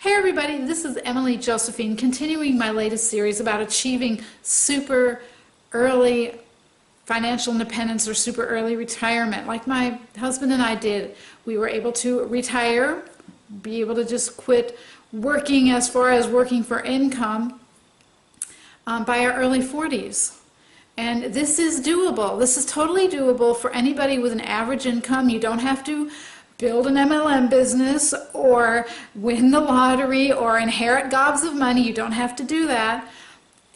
Hey everybody, this is Emily Josephine, continuing my latest series about achieving super early financial independence or super early retirement. Like my husband and I did. We were able to retire, be able to just quit working as far as working for income by our early 40s. And this is doable. This is totally doable for anybody with an average income. You don't have to build an MLM business or win the lottery or inherit gobs of money. You don't have to do that.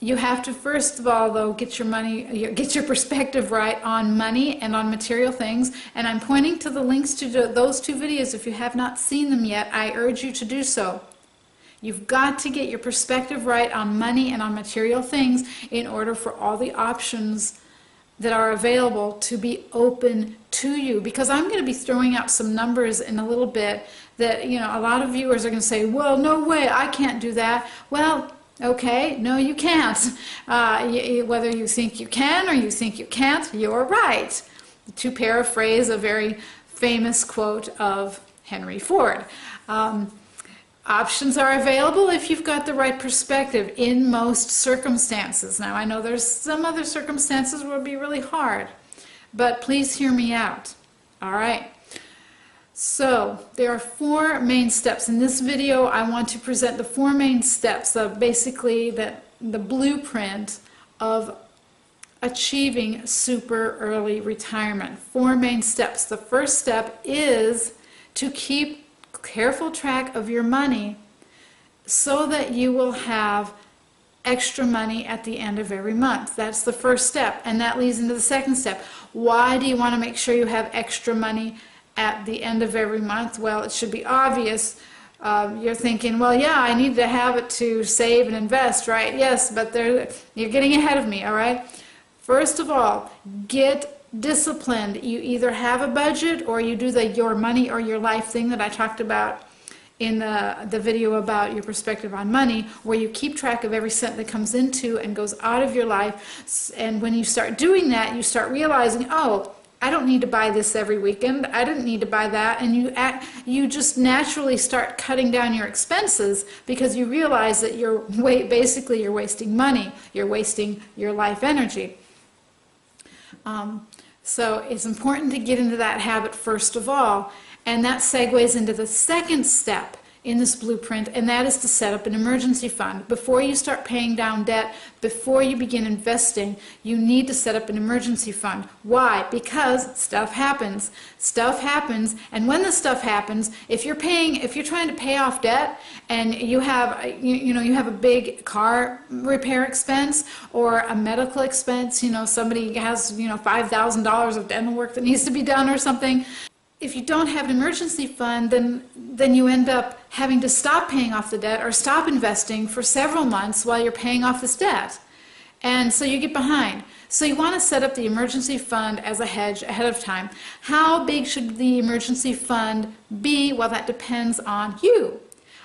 You have to first of all, though, get your perspective right on money and on material things. And I'm pointing to the links to those two videos. If you have not seen them yet, I urge you to do so. You've got to get your perspective right on money and on material things in order for all the options that are available to be open to you. Because I'm going to be throwing out some numbers in a little bit that, you know, a lot of viewers are going to say, well, no way, I can't do that. Well, okay, no, you can't. Whether you think you can or you think you can't, you're right. To paraphrase a very famous quote of Henry Ford. Options are available if you've got the right perspective in most circumstances. Now, I know there's some other circumstances where it would be really hard, but please hear me out. All right. So, there are four main steps. In this video, I want to present the four main steps of basically the blueprint of achieving super early retirement. Four main steps. The first step is to keep careful track of your money so that you will have extra money at the end of every month. That's the first step, and that leads into the second step. Why do you want to make sure you have extra money at the end of every month? Well, it should be obvious. You're thinking, well, yeah, I need to have it to save and invest, right? Yes, but you're getting ahead of me, all right? First of all, get disciplined. You either have a budget or you do the your money or your life thing that I talked about in the video about your perspective on money, where you keep track of every cent that comes into and goes out of your life. And when you start doing that, you start realizing, oh, I don't need to buy this every weekend. I didn't need to buy that. And you just naturally start cutting down your expenses because you realize that basically you're wasting money. You're wasting your life energy. So it's important to get into that habit first of all, and that segues into the second step in this blueprint, and that is to set up an emergency fund. Before you start paying down debt, before you begin investing, you need to set up an emergency fund. Why? Because stuff happens. Stuff happens, and when the stuff happens, if you're trying to pay off debt and you have you have a big car repair expense or a medical expense, somebody has $5,000 of dental work that needs to be done or something. If you don't have an emergency fund, then you end up having to stop paying off the debt or stop investing for several months while you're paying off this debt. And so you get behind. So you want to set up the emergency fund as a hedge ahead of time. How big should the emergency fund be? Well, that depends on you.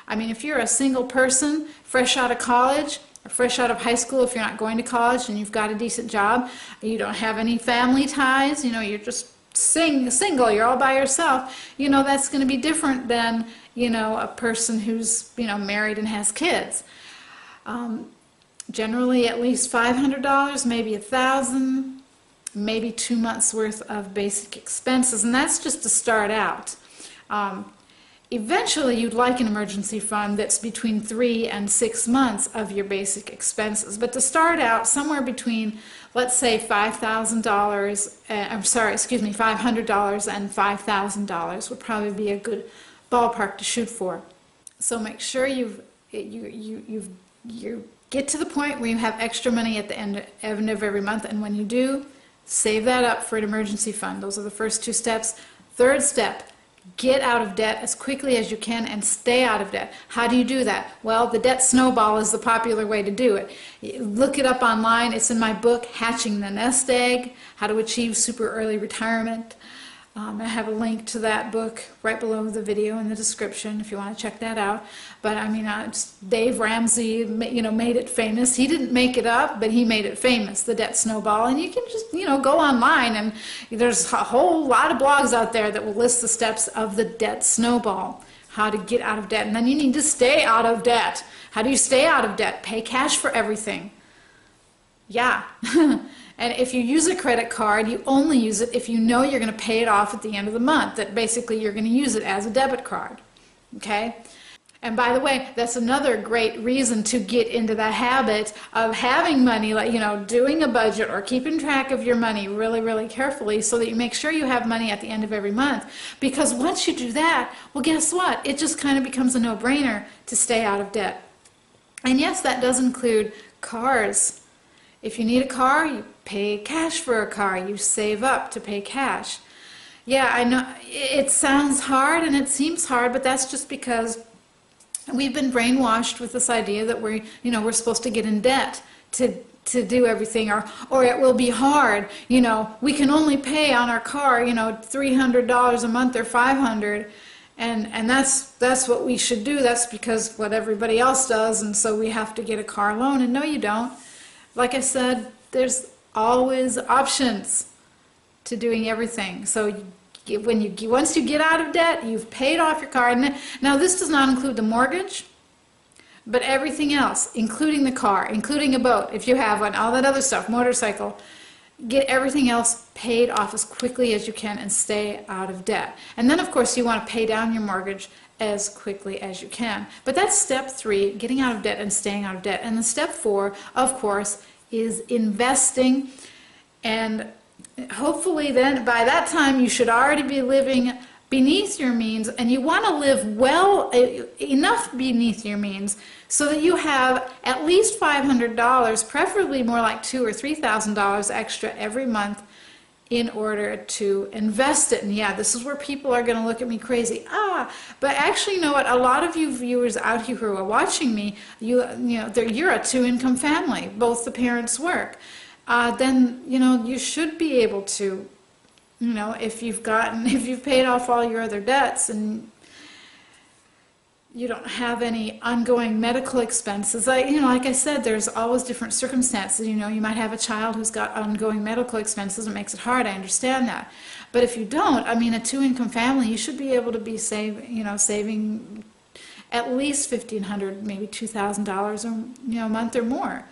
I mean, if you're a single person, fresh out of college, or fresh out of high school if you're not going to college and you've got a decent job, you don't have any family ties, you're just single, you're all by yourself, that's going to be different than, a person who's, married and has kids. Generally at least $500, maybe $1,000, maybe 2 months worth of basic expenses, and that's just to start out. Eventually you'd like an emergency fund that's between 3 and 6 months of your basic expenses, but to start out somewhere between, let's say, $500 and $5,000 would probably be a good ballpark to shoot for. So make sure you get to the point where you have extra money at the end of every month, and when you do, save that up for an emergency fund. Those are the first two steps. Third step, get out of debt as quickly as you can and stay out of debt. How do you do that? Well, the debt snowball is the popular way to do it. Look it up online. It's in my book, Hatching the Nest Egg, How to Achieve Super Early Retirement. I have a link to that book right below the video in the description if you want to check that out. But I mean, Dave Ramsey, made it famous. He didn't make it up, but he made it famous, the debt snowball. And you can just, go online, and there's a whole lot of blogs out there that will list the steps of the debt snowball. how to get out of debt. And then you need to stay out of debt. How do you stay out of debt? Pay cash for everything. Yeah. And if you use a credit card, you only use it if you know you're going to pay it off at the end of the month, that basically you're going to use it as a debit card. Okay? And by the way, that's another great reason to get into the habit of having money, like, you know, doing a budget or keeping track of your money really, really carefully so that you make sure you have money at the end of every month. Because once you do that, well, guess what? It just kind of becomes a no-brainer to stay out of debt. And yes, that does include cars. If you need a car, you pay cash for a car. You save up to pay cash. Yeah, I know it sounds hard and it seems hard, but that's just because we've been brainwashed with this idea that we're supposed to get in debt to do everything, or it will be hard. You know, we can only pay on our car, you know, $300 a month or $500, and that's what we should do. That's because what everybody else does, and so we have to get a car loan. And no, you don't. Like I said, there's always options to doing everything. So once you get out of debt, you've paid off your car. And now this does not include the mortgage, but everything else, including the car, including a boat, if you have one, all that other stuff, motorcycle, get everything else paid off as quickly as you can and stay out of debt. And then, of course, you want to pay down your mortgage as quickly as you can. But that's step 3, getting out of debt and staying out of debt. And the step 4, of course, is investing. And hopefully then by that time you should already be living beneath your means, and you want to live well enough beneath your means so that you have at least $500, preferably more like $2,000 or $3,000 extra every month in order to invest it. And yeah, this is where people are going to look at me crazy. But actually, you know what? A lot of you viewers out here who are watching me, you're a 2-income family. Both the parents work. Then, you know, you should be able to, you know, if you've paid off all your other debts and you don't have any ongoing medical expenses. Like I said, there's always different circumstances. You know, you might have a child who's got ongoing medical expenses. It makes it hard. I understand that. But if you don't, I mean, a 2-income family, you should be able to be saving at least $1,500, maybe $2,000 a month or more.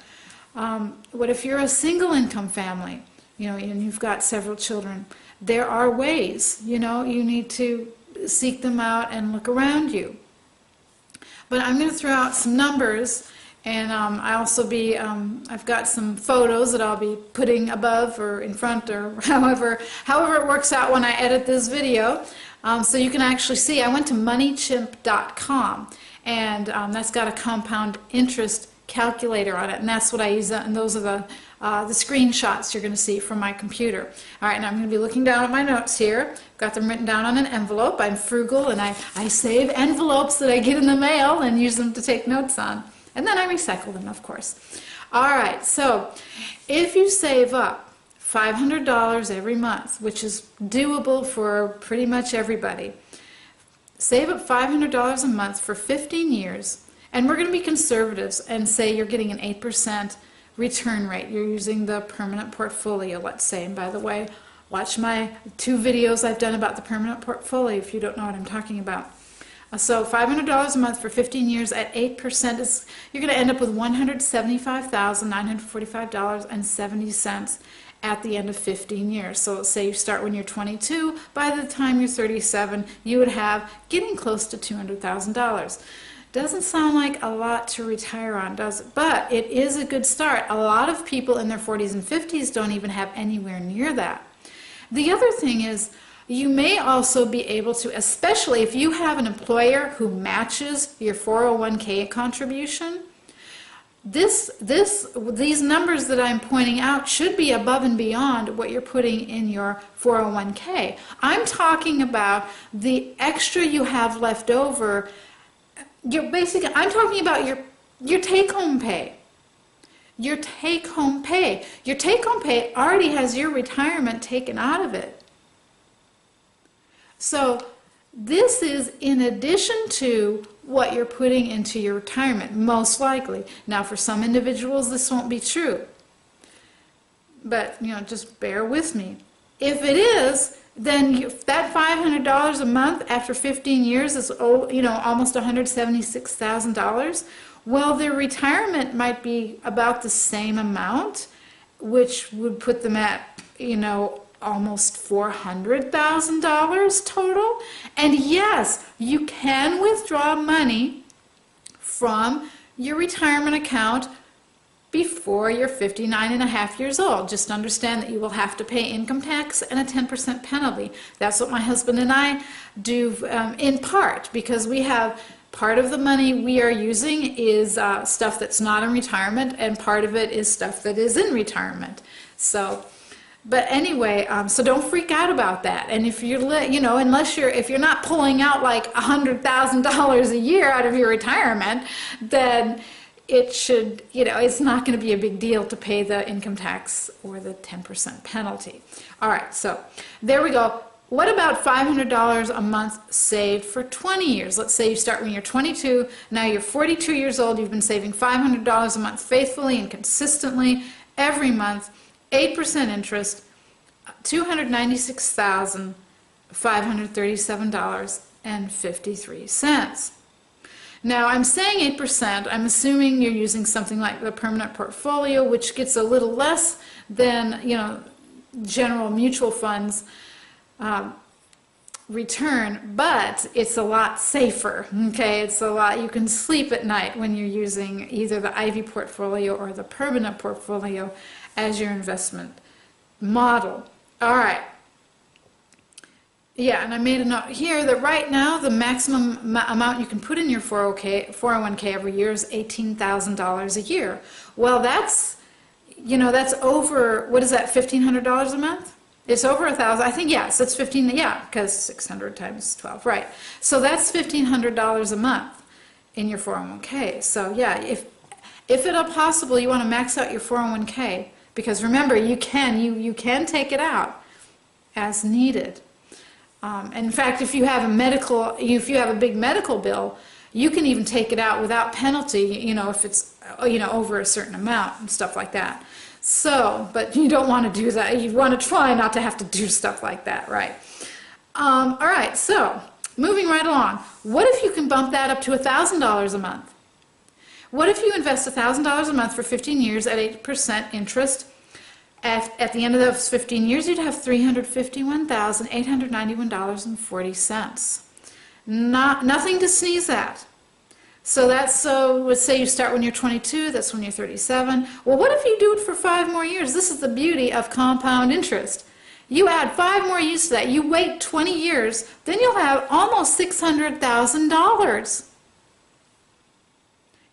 What if you're a single-income family, you know, and you've got several children? There are ways, you know, you need to seek them out and look around you. But I'm going to throw out some numbers, and I've got some photos that I'll be putting above or in front, or however it works out when I edit this video, so you can actually see. I went to moneychimp.com, and that's got a compound interest calculator on it, and that's what I use, and those are the screenshots you're going to see from my computer. All right, now I'm going to be looking down at my notes here. I've got them written down on an envelope. I'm frugal, and I save envelopes that I get in the mail and use them to take notes on. And then I recycle them, of course. All right, so if you save up $500 every month, which is doable for pretty much everybody, save up $500 a month for 15 years, and we're going to be conservatives and say you're getting an 8% return rate. You're using the permanent portfolio, let's say. And by the way, watch my 2 videos I've done about the permanent portfolio if you don't know what I'm talking about. So $500 a month for 15 years at 8% you're going to end up with $175,945.70 at the end of 15 years. So let's say you start when you're 22. By the time you're 37, you would have getting close to $200,000. Doesn't sound like a lot to retire on, does it? But it is a good start. A lot of people in their 40s and 50s don't even have anywhere near that. The other thing is, you may also be able to, especially if you have an employer who matches your 401k contribution, these numbers that I'm pointing out should be above and beyond what you're putting in your 401k. I'm talking about the extra you have left over. I'm talking about your take-home pay. Your take-home pay. Your take-home pay already has your retirement taken out of it. So this is in addition to what you're putting into your retirement, most likely. Now, for some individuals, this won't be true. But, you know, just bear with me. If it is, then that $500 a month after 15 years is, almost $176,000. Well, their retirement might be about the same amount, which would put them at, almost $400,000 total. And yes, you can withdraw money from your retirement account before you're 59 and a half years old. Just understand that you will have to pay income tax and a 10% penalty. That's what my husband and I do, in part, because we have part of the money we are using is stuff that's not in retirement, and part of it is stuff that is in retirement. So, but anyway, so don't freak out about that. And if you're, if you're not pulling out like $100,000 a year out of your retirement, then it should, it's not going to be a big deal to pay the income tax or the 10% penalty. All right, so there we go. What about $500 a month saved for 20 years? Let's say you start when you're 22, now you're 42 years old, you've been saving $500 a month faithfully and consistently every month, 8% interest, $296,537.53. Now, I'm saying 8%. I'm assuming you're using something like the permanent portfolio, which gets a little less than, general mutual funds return, but it's a lot safer, okay? It's a lot, you can sleep at night when you're using either the Ivy portfolio or the permanent portfolio as your investment model. All right. Yeah, and I made a note here that right now the maximum amount you can put in your 401k every year is $18,000 a year. Well, that's, that's over, what is that, $1,500 a month? It's over $1,000, I think, yes, it's 15, yeah, because 600 times 12, right. So that's $1,500 a month in your 401k. So yeah, if at all possible you want to max out your 401k, because remember, you can take it out as needed. In fact, if you have a big medical bill, you can even take it out without penalty, if it's, over a certain amount and stuff like that. So, but you don't want to do that. You want to try not to have to do stuff like that, right? All right, so moving right along. What if you can bump that up to $1,000 a month? What if you invest $1,000 a month for 15 years at 8% interest? At the end of those 15 years, you'd have $351,891.40. Nothing to sneeze at. So let's say you start when you're 22, that's when you're 37. Well, what if you do it for 5 more years? This is the beauty of compound interest. You add 5 more years to that, you wait 20 years, then you'll have almost $600,000.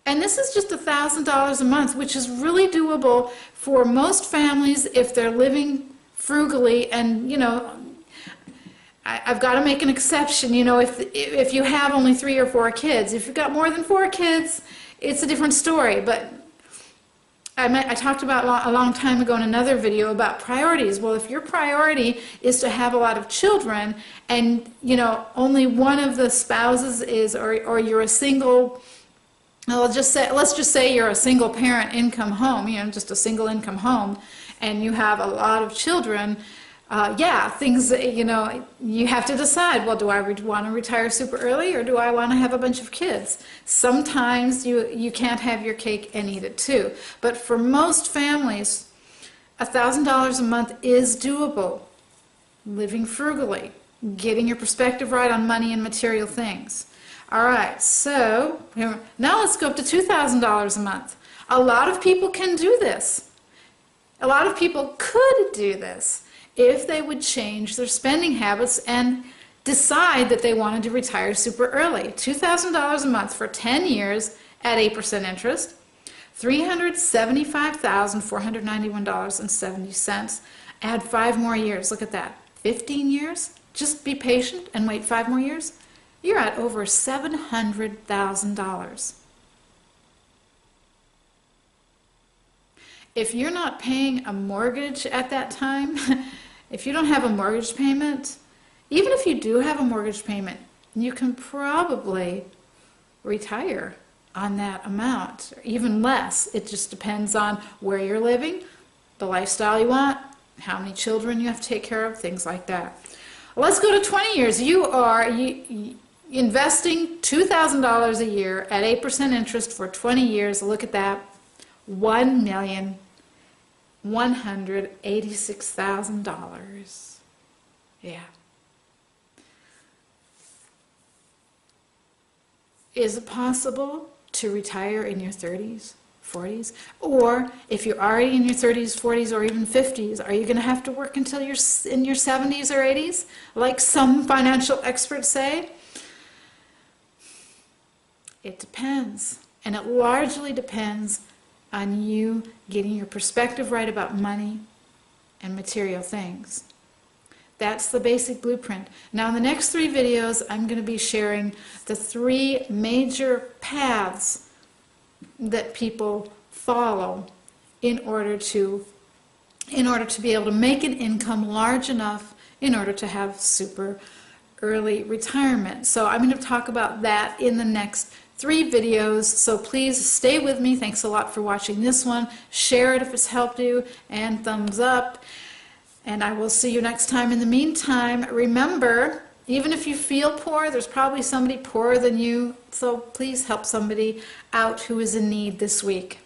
And this is just $1,000 a month, which is really doable for most families if they're living frugally. And, I've got to make an exception, if you have only 3 or 4 kids. If you've got more than 4 kids, it's a different story. But I talked about a long time ago in another video about priorities. Well, if your priority is to have a lot of children and, only one of the spouses is, or you're a single, let's just say you're a single parent income home, just a single income home, and you have a lot of children, things, you have to decide, well, do I want to retire super early or do I want to have a bunch of kids? Sometimes you can't have your cake and eat it too. But for most families, $1,000 a month is doable. Living frugally, getting your perspective right on money and material things. All right, so now let's go up to $2,000 a month. A lot of people can do this. A lot of people could do this if they would change their spending habits and decide that they wanted to retire super early. $2,000 a month for 10 years at 8% interest, $375,491.70. Add 5 more years. Look at that. 15 years? Just be patient and wait 5 more years. You're at over $700,000. If you're not paying a mortgage at that time, if you don't have a mortgage payment, even if you do have a mortgage payment, you can probably retire on that amount, or even less. It just depends on where you're living, the lifestyle you want, how many children you have to take care of, things like that. Let's go to 20 years. You are investing $2,000 a year at 8% interest for 20 years. Look at that. $1,186,000. Yeah. Is it possible to retire in your 30s, 40s? Or if you're already in your 30s, 40s, or even 50s, are you going to have to work until you're in your 70s or 80s, like some financial experts say? It depends. And it largely depends on you getting your perspective right about money and material things. That's the basic blueprint. Now in the next 3 videos, I'm going to be sharing the 3 major paths that people follow in order to be able to make an income large enough in order to have super early retirement. So I'm going to talk about that in the next 3 videos, so please stay with me. Thanks a lot for watching this one. Share it if it's helped you, and thumbs up. And I will see you next time. In the meantime, remember, even if you feel poor, there's probably somebody poorer than you, so please help somebody out who is in need this week.